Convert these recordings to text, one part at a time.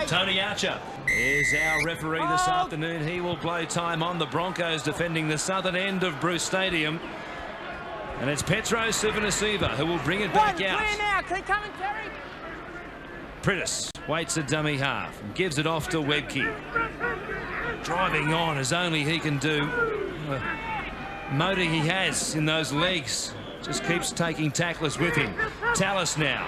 Tony Archer is our referee this afternoon. He will blow time on the Broncos defending the southern end of Bruce Stadium. And it's Petro Sivanasiva who will bring it back out. Clear now. Keep coming, Terry. Pritis waits a dummy half and gives it off to Webke. Driving on as only he can do. Motor he has in those legs. Just keeps taking tacklers with him. Tallis now.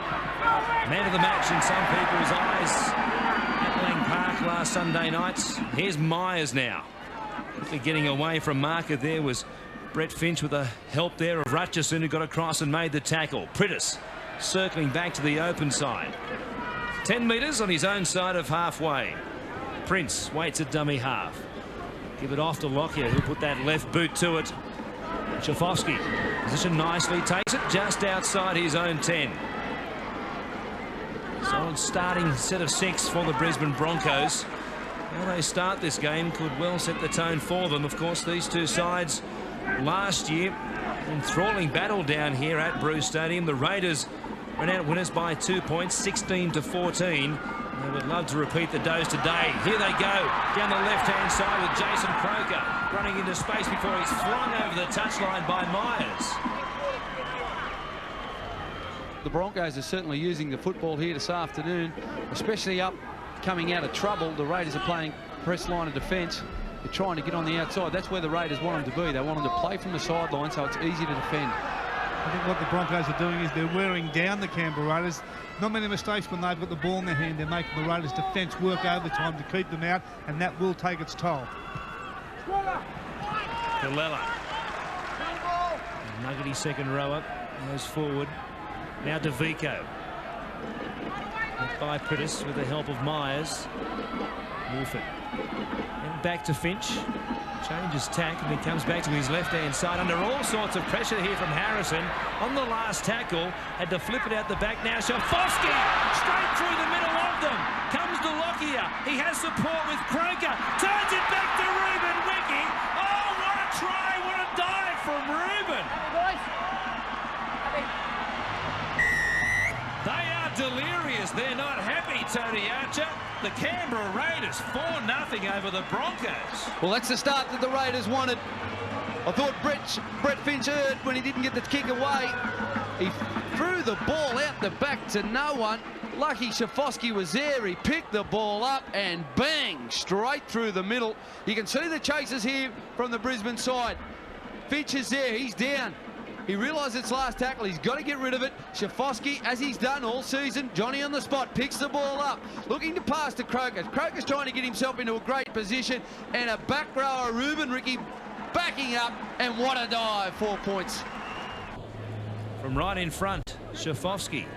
Man of the match in some people's eyes at Lang Park last Sunday night. Here's Myers now. Quickly getting away from marker there was Brett Finch with the help there of Rutchison, who got across and made the tackle. Pritis circling back to the open side. 10 metres on his own side of halfway. Prince waits at dummy half. Give it off to Lockyer, who'll put that left boot to it. Shafovsky, position nicely, takes it just outside his own 10. Solid starting set of 6 for the Brisbane Broncos. How they start this game could well set the tone for them. Of course, these two sides last year, enthralling battle down here at Bruce Stadium. The Raiders ran out winners by 2 points, 16-14. They would love to repeat the dose today. Here they go down the left-hand side with Jason Croker running into space before he's flung over the touchline by Myers. The Broncos are certainly using the football here this afternoon, especially up coming out of trouble. The Raiders are playing press line of defence. They're trying to get on the outside. That's where the Raiders want them to be. They want them to play from the sideline so it's easy to defend. I think what the Broncos are doing is they're wearing down the Canberra Raiders. Not many mistakes when they've got the ball in their hand. They're making the Raiders' defence work overtime to keep them out, and that will take its toll. Galella. Nuggety second rower goes forward. Now DeVico. By Pritis with the help of Myers. Wolford. And back to Finch. Changes tack and he comes back to his left-hand side under all sorts of pressure here from Harrison. On the last tackle, had to flip it out the back now. Shafovsky straight through the middle of them. Comes to Lockyer. He has support with Croker. Turns it back to Ruben Wiki. Oh, what a try, what a dive from Ruben. They are delirious. They're not happy, Tony Archer. The Canberra Raiders 4-0 over the Broncos. Well, that's the start that the Raiders wanted. I thought Brett Finch heard when he didn't get the kick away. He threw the ball out the back to no one. Lucky Shafovsky was there. He picked the ball up and bang, straight through the middle. You can see the chasers here from the Brisbane side. Finch is there. He's down. He realised it's last tackle. He's got to get rid of it. Shafovsky, as he's done all season, Johnny on the spot, picks the ball up, looking to pass to Croker. Croker's trying to get himself into a great position, and a back rower, Ruben Ricky, backing up, and what a dive, 4 points. From right in front, Shafovsky.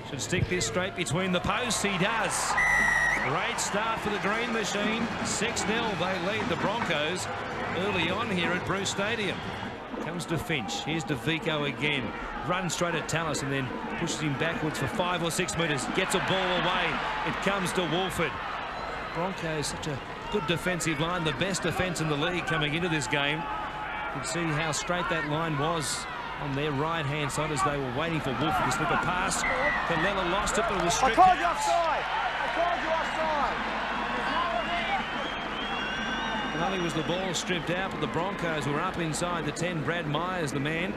Should stick this straight between the posts. He does. Great start for the Green Machine. 6-0, they lead the Broncos early on here at Bruce Stadium. Comes to Finch. Here's DeVico again. Runs straight at Tallis and then pushes him backwards for 5 or 6 metres. Gets a ball away. It comes to Wolford. Broncos, such a good defensive line. The best defence in the league coming into this game. You can see how straight that line was on their right-hand side as they were waiting for Wolford to slip a pass. Galella lost it, but it was stripped out. I called you offside. I called you offside. Not only was the ball stripped out, but the Broncos were up inside the 10. Brad Myers, the man.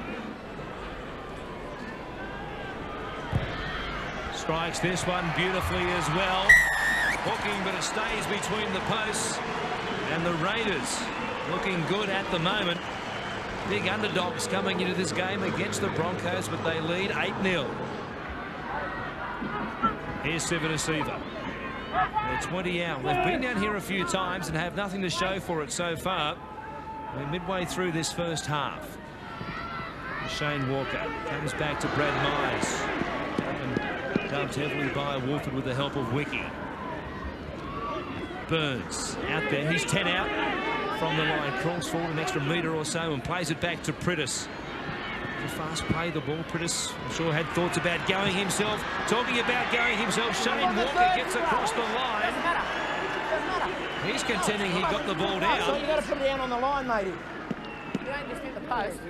Strikes this one beautifully as well. Hooking, but it stays between the posts. And the Raiders looking good at the moment. Big underdogs coming into this game against the Broncos, but they lead 8-0. Here's Sivanasiva. They're 20 out. They've been down here a few times and have nothing to show for it so far. We're midway through this first half. Shane Walker comes back to Brad Myers. Dubbed heavily by Wolford with the help of Wiki. Burns out there. He's 10 out from the line. Crawls forward an extra metre or so and plays it back to Pritis. A fast play, the ball. Pritis, I'm sure, had thoughts about going himself. Talking about going himself, Shane Walker gets across the line. He's contending he got the ball down. So you got to put it down on the line, matey. You don't just hit the post.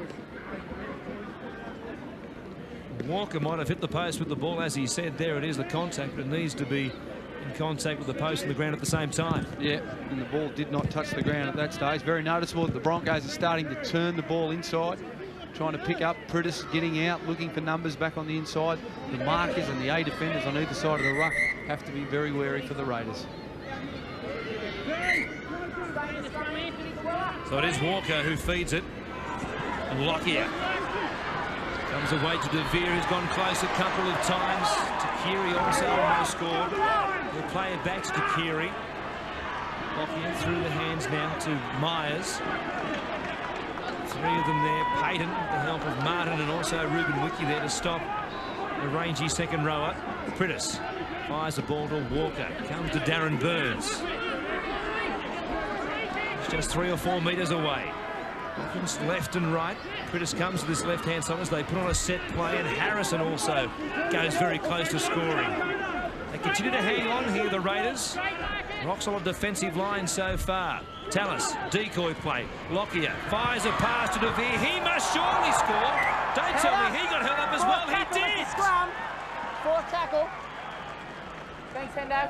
Walker might have hit the post with the ball, as he said. There it is, the contact, but it needs to be in contact with the post and the ground at the same time. Yeah, and the ball did not touch the ground at that stage. Very noticeable that the Broncos are starting to turn the ball inside, trying to pick up. Pritis getting out, looking for numbers back on the inside. The markers and the A defenders on either side of the ruck have to be very wary for the Raiders. So it is Walker who feeds it. And Lockyer comes away to De Vere, who's gone close a couple of times. Takiri also almost scored. They'll play it back to Takiri. Lockyer through the hands now to Myers. Three of them there. Payton with the help of Martin and also Ruben Wiki there to stop the rangy second rower. Pritis fires the ball to Walker. Comes to Darren Burns. It's just 3 or 4 metres away. Hawkins left and right. Pritis comes to this left-hand side as they put on a set play, and Harrison also goes very close to scoring. They continue to hang on here, the Raiders. Rock-solid defensive line so far. Tallis, decoy play. Lockyer fires a pass to De Vere. He must surely score. Don't tell me he got held up as well. He did. Scrum. Fourth tackle. Thanks, Hendo.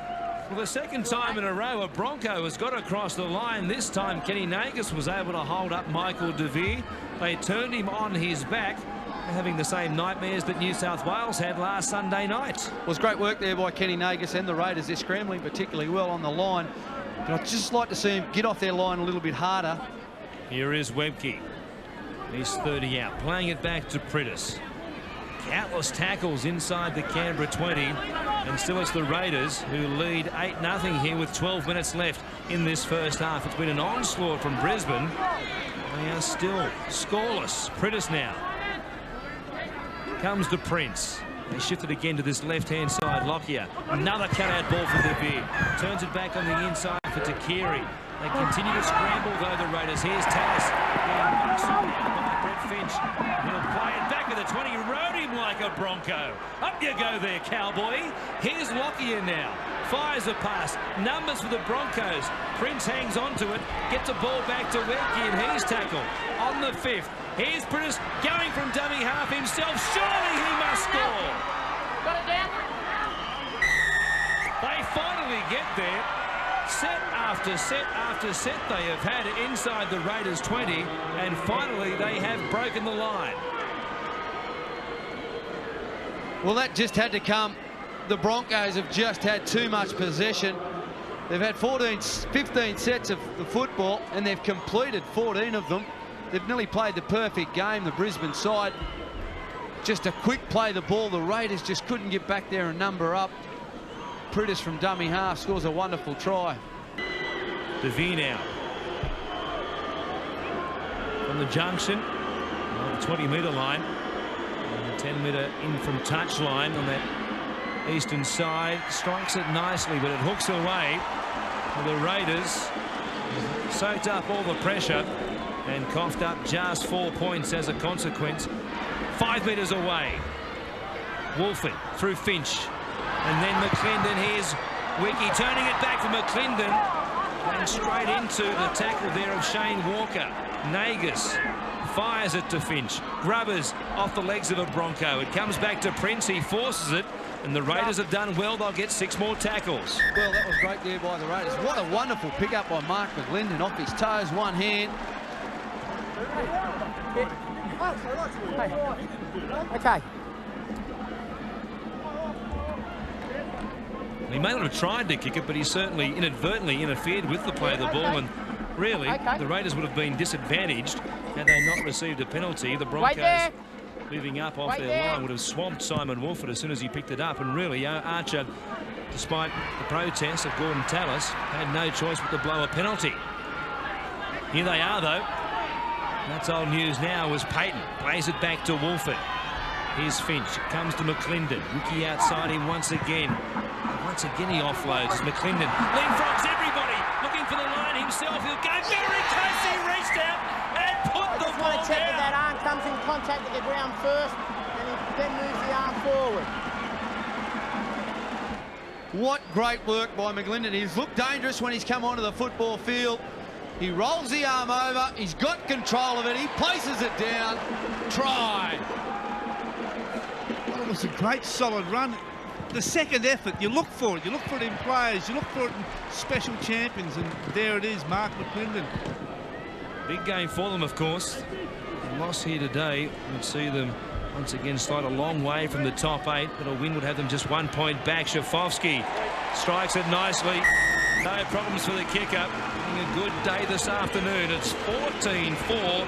For the second time in a row, a Bronco has got across the line. This time, Kenny Nagus was able to hold up Michael De Vere. They turned him on his back, having the same nightmares that New South Wales had last Sunday night. Well, it's great work there by Kenny Nagus and the Raiders. They're scrambling particularly well on the line. But I'd just like to see him get off their line a little bit harder. Here is Webke. He's 30 out, playing it back to Pritis. Countless tackles inside the Canberra 20, and still it's the Raiders who lead 8-0 here with 12 minutes left in this first half. It's been an onslaught from Brisbane. They are still scoreless. Pritis now comes to Prince. They shift it again to this left-hand side. Lockyer, another cut-out ball for De Vere. Turns it back on the inside for Takiri. They continue to scramble, though, the Raiders. Here's Tallis. By Brett Finch. He'll play it back at the 20. Rode him like a Bronco. Up you go there, cowboy. Here's Lockyer now. Fires a pass. Numbers for the Broncos. Prince hangs on to it. Gets the ball back to Webke, and he's tackled on the 5th. Here's Pritis going from dummy half himself. Surely he must score. Got it down. They finally get there. Set after set after set they have had inside the Raiders 20, and finally they have broken the line. Well, that just had to come. The Broncos have just had too much possession. They've had 15 sets of the football, and they've completed 14 of them. They've nearly played the perfect game, the Brisbane side. Just a quick play the ball. The Raiders just couldn't get back there and number up. Pritis from dummy half scores a wonderful try. De Vere now from the junction on the 20-metre line, and the 10-metre in from touchline on that eastern side. Strikes it nicely, but it hooks away. The Raiders soaked up all the pressure and coughed up just 4 points as a consequence. 5 metres away. Wolford through Finch. And then McClendon, here's Wiki turning it back for McClendon. And straight into the tackle there of Shane Walker. Nagus fires it to Finch. Grubbers off the legs of a Bronco. It comes back to Prince. He forces it. And the Raiders have done well. They'll get 6 more tackles. Well, that was great there by the Raiders. What a wonderful pickup by Mark McClendon off his toes, one hand. Okay. He may not have tried to kick it, but he certainly inadvertently interfered with the play of the ball, and really the Raiders would have been disadvantaged had they not received a penalty. The Broncos moving up off their line would have swamped Simon Wolford as soon as he picked it up, and really Archer, despite the protest of Gordon Tallis, had no choice but to blow a penalty. Here they are, though. That's old news now as Payton plays it back to Wolford. Here's Finch. It comes to McClendon. Wiki outside him once again. Once again he offloads. McClendon leapfrogs everybody. Looking for the line himself. He'll go very close. He reached out and put the ball Want to check down. that that arm comes in contact with the ground first, and he then moves the arm forward. What great work by McClendon. He's looked dangerous when he's come onto the football field. He rolls the arm over. He's got control of it. He places it down. Try. Well, it was a great solid run. the second effort, you look for it. You look for it in players. You look for it in special champions. And there it is, Mark McClendon. Big game for them, of course. A loss here today would see them once again slide a long way from the top 8, but a win would have them just 1 point back. Shafovsky strikes it nicely. No problems for the kicker. Having a good day this afternoon. It's 14-4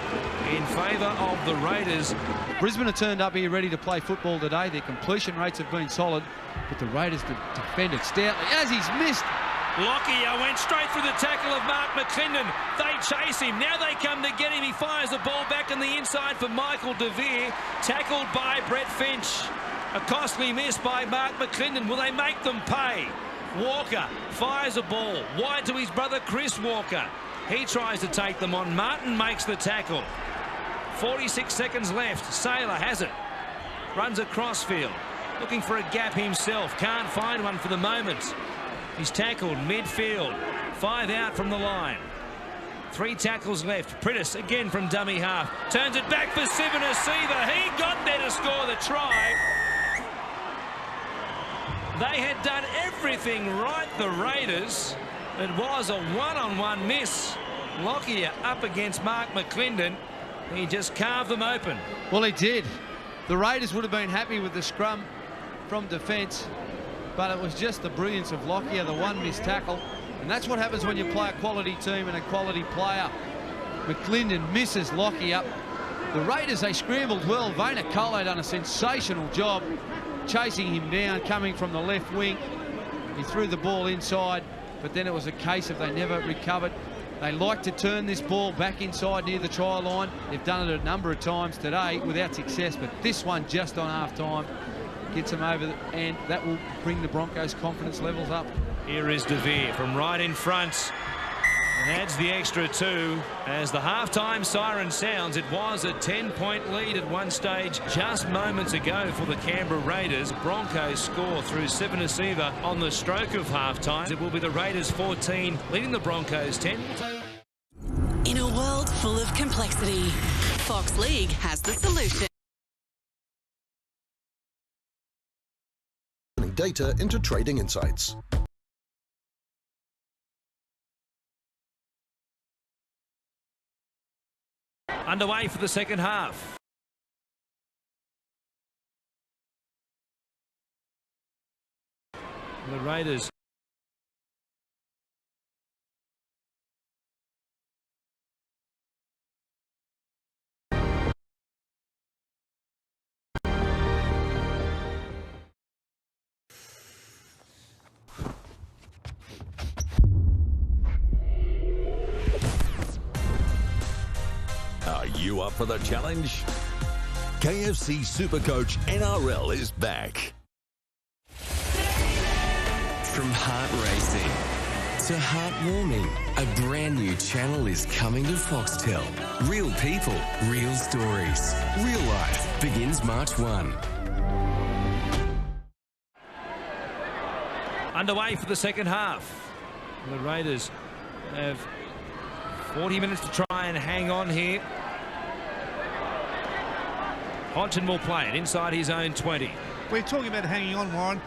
in favour of the Raiders. Brisbane have turned up here ready to play football today. Their completion rates have been solid, but the Raiders defended stoutly as he's missed. Lockyer went straight through the tackle of Mark McClendon. They chase him. Now they come to get him. He fires the ball back on the inside for Michael DeVere. Tackled by Brett Finch. A costly miss by Mark McClendon. Will they make them pay? Walker fires a ball wide to his brother Chris Walker. He tries to take them on. Martin makes the tackle. 46 seconds left. Saylor has it. Runs across field. Looking for a gap himself. Can't find one for the moment. He's tackled midfield. 5 out from the line. 3 tackles left. Prittis again from dummy half. Turns it back for Sivanasiva. He got there to score the try. They had done everything right, the Raiders. It was a one-on-one miss. Lockyer up against Mark McClendon. He just carved them open. Well, he did. The Raiders would have been happy with the scrum from defence, but it was just the brilliance of Lockyer, the one missed tackle. And that's what happens when you play a quality team and a quality player. McClendon misses Lockyer. The Raiders, they scrambled well. Vayner-Cole done a sensational job chasing him down, coming from the left wing. He threw the ball inside, but then it was a case of they never recovered. They like to turn this ball back inside near the try line. They've done it a number of times today without success, but this one just on half-time gets them over, and that will bring the Broncos' confidence levels up. Here is DeVere from right in front and adds the extra 2 as the half-time siren sounds. It was a 10-point lead at one stage just moments ago for the Canberra Raiders. Broncos score through Sivanasiva on the stroke of half-time. It will be the Raiders 14 leading the Broncos 10. In a world full of complexity, Fox League has the solution. Data into trading insights. Underway for the second half. The Raiders Are you up for the challenge? KFC Supercoach NRL is back. From heart racing to heartwarming, a brand new channel is coming to Foxtel. Real people, real stories. Real life begins March 1. underway for the second half. The Raiders have 40 minutes to try and hang on here. Hodgson will play it inside his own 20. We're talking about hanging on, Warren.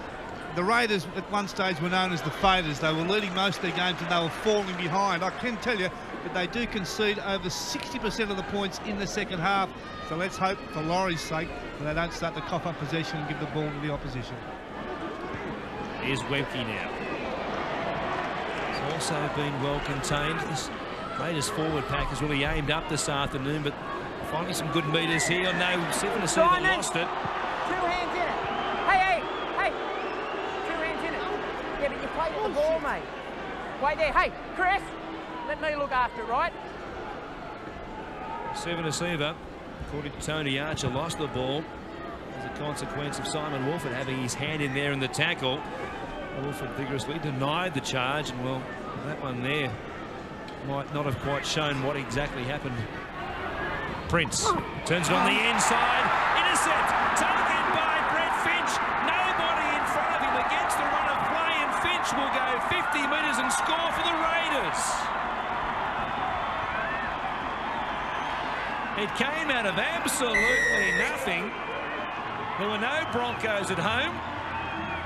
The Raiders at one stage were known as the faders. They were leading most of their games and they were falling behind. I can tell you that they do concede over 60% of the points in the second half. So let's hope, for Laurie's sake, that they don't start to cough up possession and give the ball to the opposition. Here's Webke now. It's also been well contained. This Raiders forward pack has really aimed up this afternoon, but finding some good meters here. No, Sivanasiva lost it. 2 hands in it. Hey, 2 hands in it. Yeah, but you played at the ball, mate. Wait there. Hey, Chris, let me look after it, right? Sivanasiva, according to Tony Archer, lost the ball as a consequence of Simon Wolford having his hand in there in the tackle. Wolford vigorously denied the charge, and well, that one there might not have quite shown what exactly happened. Prince turns it on the inside. Intercept taken by Brett Finch. Nobody in front of him against the run of play, and Finch will go 50 metres and score for the Raiders. It came out of absolutely nothing. There were no Broncos at home.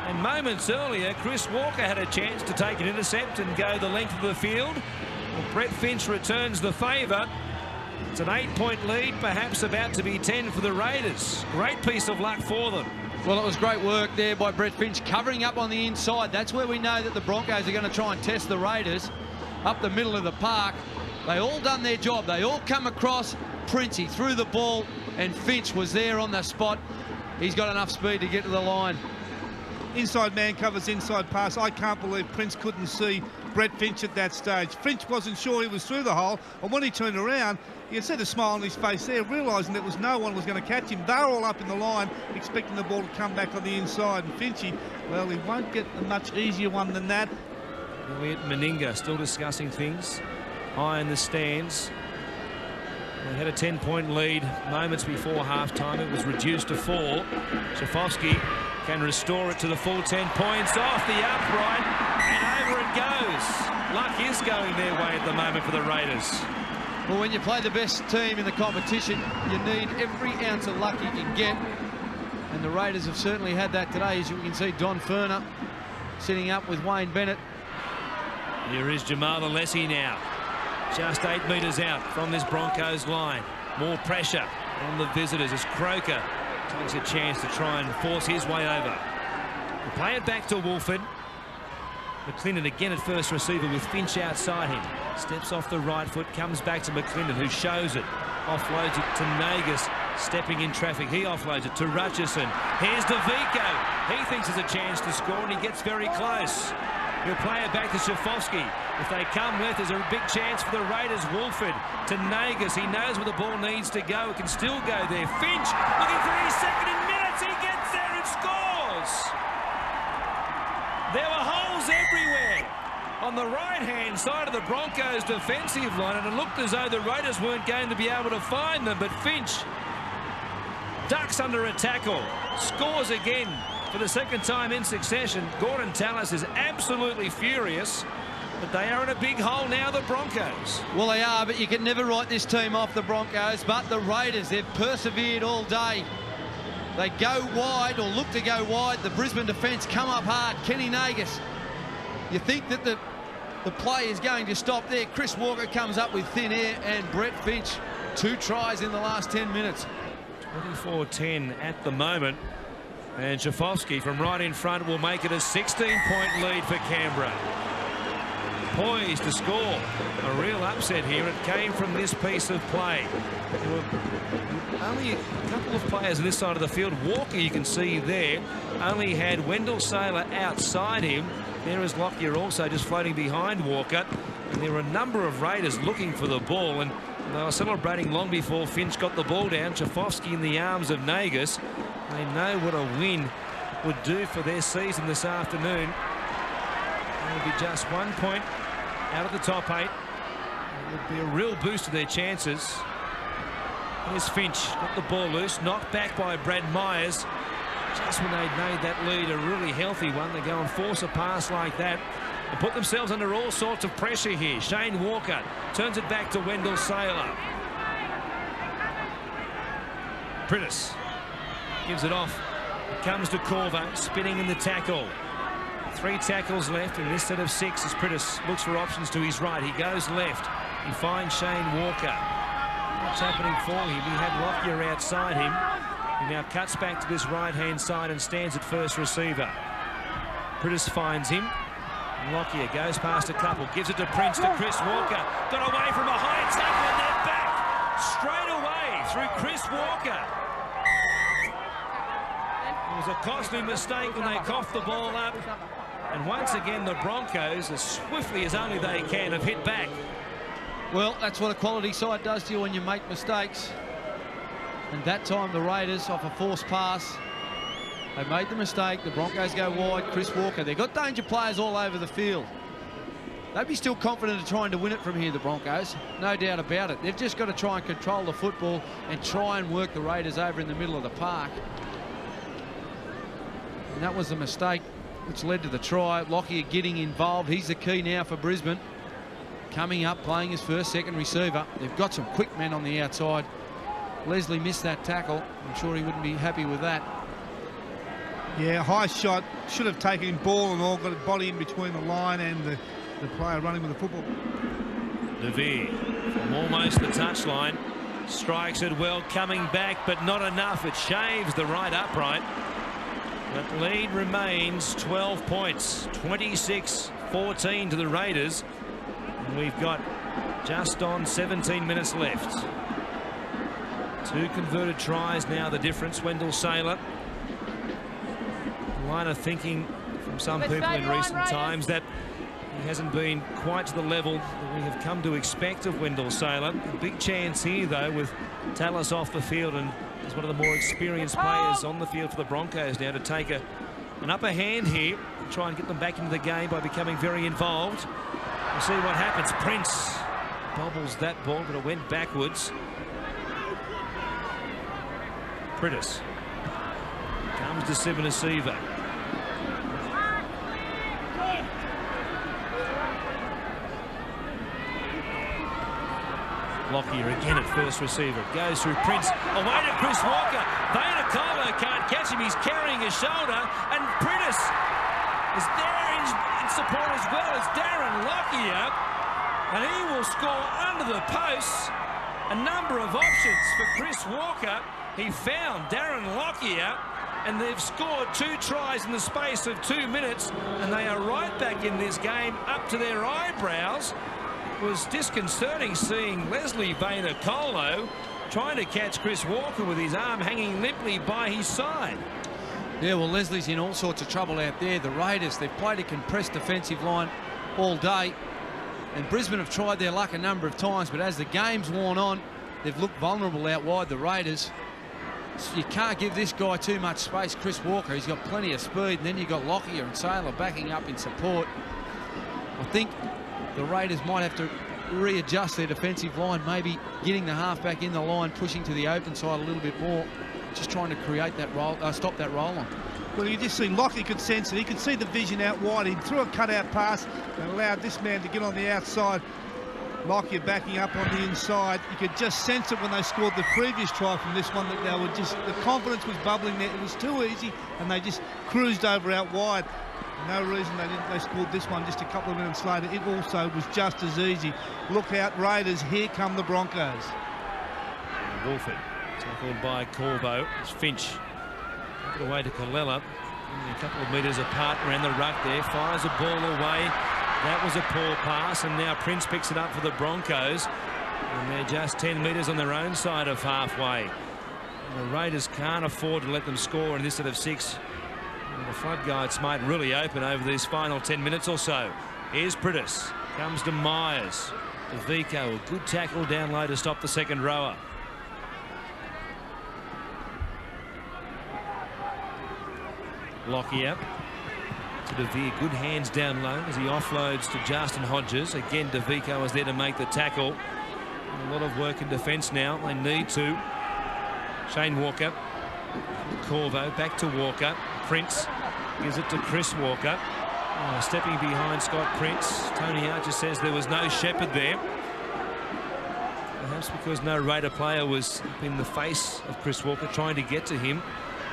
And moments earlier, Chris Walker had a chance to take an intercept and go the length of the field. Well, Brett Finch returns the favour. It's an 8-point lead, perhaps about to be 10 for the Raiders. Great piece of luck for them. Well, it was great work there by Brett Finch, covering up on the inside. That's where we know that the Broncos are going to try and test the Raiders up the middle of the park. They all done their job. They all come across. Princey threw the ball, and Finch was there on the spot. He's got enough speed to get to the line. Inside man covers inside pass. I can't believe Prince couldn't see Brett Finch at that stage. Finch wasn't sure he was through the hole, and when he turned around, you could see the smile on his face there, realising that no one was going to catch him. They were all up in the line, expecting the ball to come back on the inside. And Finchy, well, he won't get a much easier one than that. Elliot Meninga still discussing things. High in the stands. They had a 10-point lead moments before half-time. It was reduced to 4. Shafovsky can restore it to the full 10 points off the upright, and over it goes. Luck is going their way at the moment for the Raiders. Well, when you play the best team in the competition, you need every ounce of luck you can get. And the Raiders have certainly had that today, as you can see Don Ferner sitting up with Wayne Bennett. Here is Jamal Alessi now. Just 8 metres out from this Broncos line. More pressure on the visitors as Croker takes a chance to try and force his way over. We'll play it back to Wolford. McClendon again at first receiver with Finch outside him. Steps off the right foot, comes back to McClendon, who shows it. Offloads it to Nagus, stepping in traffic. He offloads it to Rutchison. Here's DeVico. He thinks there's a chance to score, and he gets very close. He'll play it back to Shafovsky. If they come left, there's a big chance for the Raiders. Wolford to Nagus. He knows where the ball needs to go. It can still go there. Finch looking for his second in minutes. He gets there and scores. There were holes everywhere on the right-hand side of the Broncos' defensive line, and it looked as though the Raiders weren't going to be able to find them, but Finch ducks under a tackle, scores again for the second time in succession. Gordon Tallis is absolutely furious, but they are in a big hole now, the Broncos. Well, they are, but you can never write this team off, the Broncos. But the Raiders, they've persevered all day. They go wide, or look to go wide. The Brisbane defence come up hard. Kenny Nagus. You think that the play is going to stop there. Chris Walker comes up with thin air, and Brett Finch, 2 tries in the last 10 minutes. 24-10 at the moment. And Shafovsky from right in front will make it a 16-point lead for Canberra. Poised to score. A real upset here. It came from this piece of play. There were only a couple of players on this side of the field. Walker, you can see there, only had Wendell Saylor outside him. There is Lockyer also just floating behind Walker. And there were a number of Raiders looking for the ball, and they were celebrating long before Finch got the ball down. Shafovsky in the arms of Nagus. They know what a win would do for their season this afternoon. It'll be just 1 point out of the top 8. It would be a real boost to their chances. Here's Finch, got the ball loose, knocked back by Brad Myers. Just when they'd made that lead a really healthy one, they go and force a pass like that and put themselves under all sorts of pressure here. Shane Walker turns it back to Wendell Saylor. Prentice gives it off. It comes to Corver, spinning in the tackle. 3 tackles left in this set of 6 as Prentice looks for options to his right. He goes left. He finds Shane Walker. What's happening for him? He had Lockyer outside him. He now cuts back to this right-hand side and stands at first receiver. Prentice finds him. Lockyer goes past a couple, gives it to Prince, to Chris Walker. Got away from a high tackle, and they're back straight away through Chris Walker. It was a costly mistake when they coughed the ball up. And once again, the Broncos, as swiftly as only they can, have hit back. Well, that's what a quality side does to you when you make mistakes. And that time, the Raiders, off a forced pass, they made the mistake. The Broncos go wide. Chris Walker. They've got danger players all over the field. They'd be still confident of trying to win it from here, the Broncos. No doubt about it. They've just got to try and control the football and try and work the Raiders over in the middle of the park. And that was the mistake which led to the try. Lockyer getting involved. He's the key now for Brisbane. Coming up, playing his first, second receiver. They've got some quick men on the outside. Leslie missed that tackle. I'm sure he wouldn't be happy with that. Yeah, high shot. Should have taken ball and all, got a body in between the line and the player running with the football. DeVere from almost the touchline. Strikes it well, coming back, but not enough. It shaves the right upright. But lead remains 12 points, 26-14 to the Raiders. And we've got just on 17 minutes left. 2 converted tries now, the difference. Wendell Saylor. A line of thinking from some people in recent times that he hasn't been quite to the level that we have come to expect of Wendell Saylor. A big chance here, though, with Tallis off the field and as one of the more experienced players on the field for the Broncos now to take an upper hand here and try and get them back into the game by becoming very involved. We'll see what happens. Prince bobbles that ball, but it went backwards. Prittis comes to Sivanasiva. Lockyer again at first receiver. Goes through Prince. Away to Chris Walker. Vayner can't catch him. He's carrying his shoulder. And Prittis is there in support as well as Darren Lockyer. And he will score under the posts. A number of options for Chris Walker. He found Darren Lockyer. And they've scored 2 tries in the space of 2 minutes. And they are right back in this game up to their eyebrows. Was disconcerting seeing Leslie Vayner trying to catch Chris Walker with his arm hanging limply by his side. Yeah, well, Leslie's in all sorts of trouble out there. The Raiders, they've played a compressed defensive line all day, and Brisbane have tried their luck a number of times, but as the game's worn on, they've looked vulnerable out wide, the Raiders. So you can't give this guy too much space, Chris Walker. He's got plenty of speed, and then you've got Lockyer and Saylor backing up in support. I think the Raiders might have to readjust their defensive line, maybe getting the halfback in the line, pushing to the open side a little bit more, just trying to create that roll, stop that roll on. Well, you just see Lockyer could sense it. He could see the vision out wide. He threw a cutout pass and allowed this man to get on the outside. Lockyer backing up on the inside. You could just sense it when they scored the previous try from this one, that they were just, the confidence was bubbling there. It was too easy, and they just cruised over out wide. No reason they scored this one just a couple of minutes later. It also was just as easy. Look out, Raiders. Here come the Broncos. Wolford tackled by Corbo. It's Finch. Put away to Colella. A couple of metres apart around the ruck there. Fires a ball away. That was a poor pass. And now Prince picks it up for the Broncos. And they're just 10 metres on their own side of halfway. And the Raiders can't afford to let them score in this set of 6. And the floodgates might really open over these final 10 minutes or so. Here's Prittis. Comes to Myers. To Vico. A good tackle down low to stop the second rower. Lockyer to DeVere. Good hands down low as he offloads to Justin Hodges. Again, DeVico is there to make the tackle. A lot of work in defence now. They need to. Shane Walker. Corvo back to Walker. Prince gives it to Chris Walker. Stepping behind Scott Prince. Tony Archer says there was no Shepherd there. Perhaps because no Raider player was in the face of Chris Walker trying to get to him.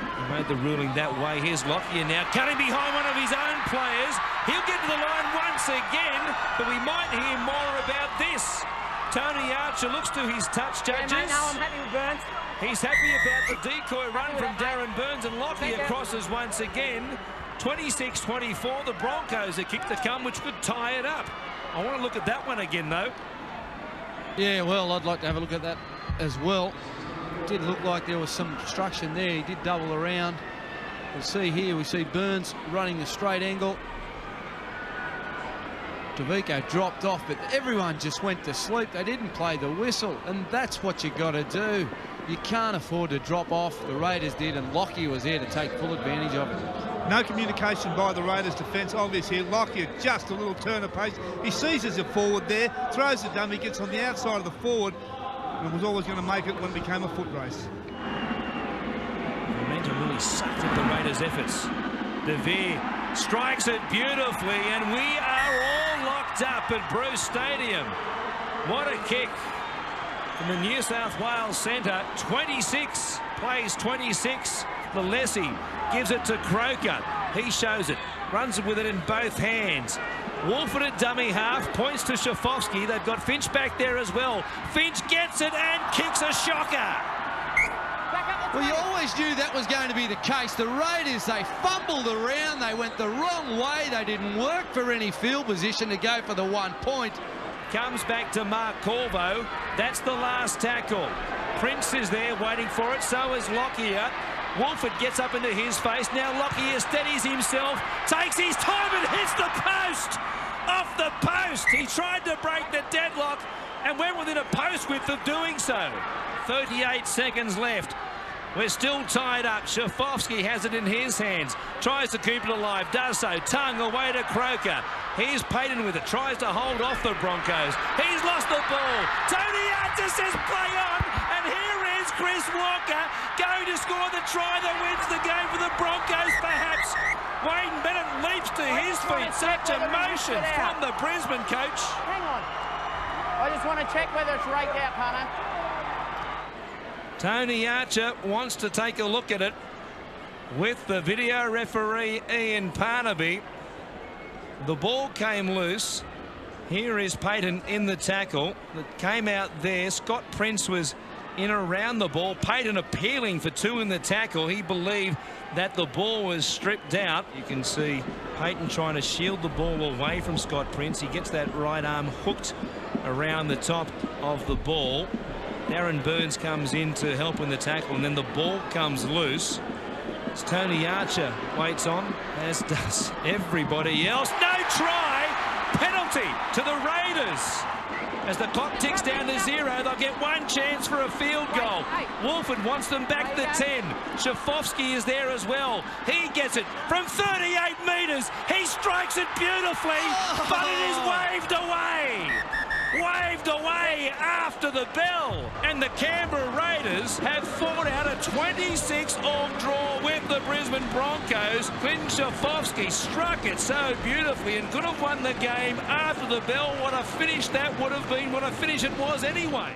He made the ruling that way. Here's Lockyer now cutting behind one of his own players. He'll get to the line once again, but we might hear more about this. Tony Archer looks to his touch judges. Yeah, mate, no, I'm happy with Burns. He's happy about the decoy run from Darren Burns, and Lockyer crosses once again. 26-24, the Broncos a kick to come, which could tie it up. I want to look at that one again, though. Yeah, well, I'd like to have a look at that as well. It did look like there was some obstruction there. He did double around. We'll see here, we see Burns running the straight angle. DeVico dropped off, but everyone just went to sleep. They didn't play the whistle, and that's what you got to do. You can't afford to drop off. The Raiders did, and Lockyer was there to take full advantage of it. No communication by the Raiders defence. Obvious here. Lockyer just a little turn of pace. He seizes a forward there, throws the dummy, gets on the outside of the forward, and was always going to make it when it became a foot race. Momentum really sucked at the Raiders' efforts. DeVere strikes it beautifully, and we are all locked up at Bruce Stadium. What a kick from the New South Wales centre. 26 plays 26 Lalessi gives it to Croker. He shows it, runs with it in both hands. Wolford at dummy half, points to Shafovsky. They've got Finch back there as well. Finch gets it and kicks a shocker. Well, you always knew that was going to be the case. The Raiders, they fumbled around. They went the wrong way. They didn't work for any field position to go for the 1 point. Comes back to Mark Corvo. That's the last tackle. Prince is there waiting for it. So is Lockyer. Wolford gets up into his face. Now Lockyer steadies himself, takes his time and hits the post. Off the post. He tried to break the deadlock and went within a post width of doing so. 38 seconds left. We're still tied up. Shafovsky has it in his hands. Tries to keep it alive. Does so. Tongue away to Croker. Here's Payton with it. Tries to hold off the Broncos. He's lost the ball. Tony Archer says play on. And here is Chris Walker going to score the try that wins the game for the Broncos, perhaps. Wayne Bennett leaps to his feet. Such emotion from the Brisbane coach. Hang on. I just want to check whether it's raked out, punter. Tony Archer wants to take a look at it with the video referee Ian Parnaby. The ball came loose. Here is Payton in the tackle that came out there. Scott Prince was in around the ball. Payton appealing for 2 in the tackle. He believed that the ball was stripped out. You can see Payton trying to shield the ball away from Scott Prince. He gets that right arm hooked around the top of the ball. Darren Burns comes in to help in the tackle, and then the ball comes loose. It's Tony Archer waits on, as does everybody else. No try! Penalty to the Raiders. As the clock ticks down to 0, they'll get 1 chance for a field goal. Wolford wants them back to 10. Shafovsky is there as well. He gets it from 38 metres. He strikes it beautifully, but it is waved away. Waved away after the bell. And the Canberra Raiders have fought out a 26-all draw with the Brisbane Broncos. Quinn Shafovsky struck it so beautifully and could have won the game after the bell. What a finish that would have been. What a finish it was anyway.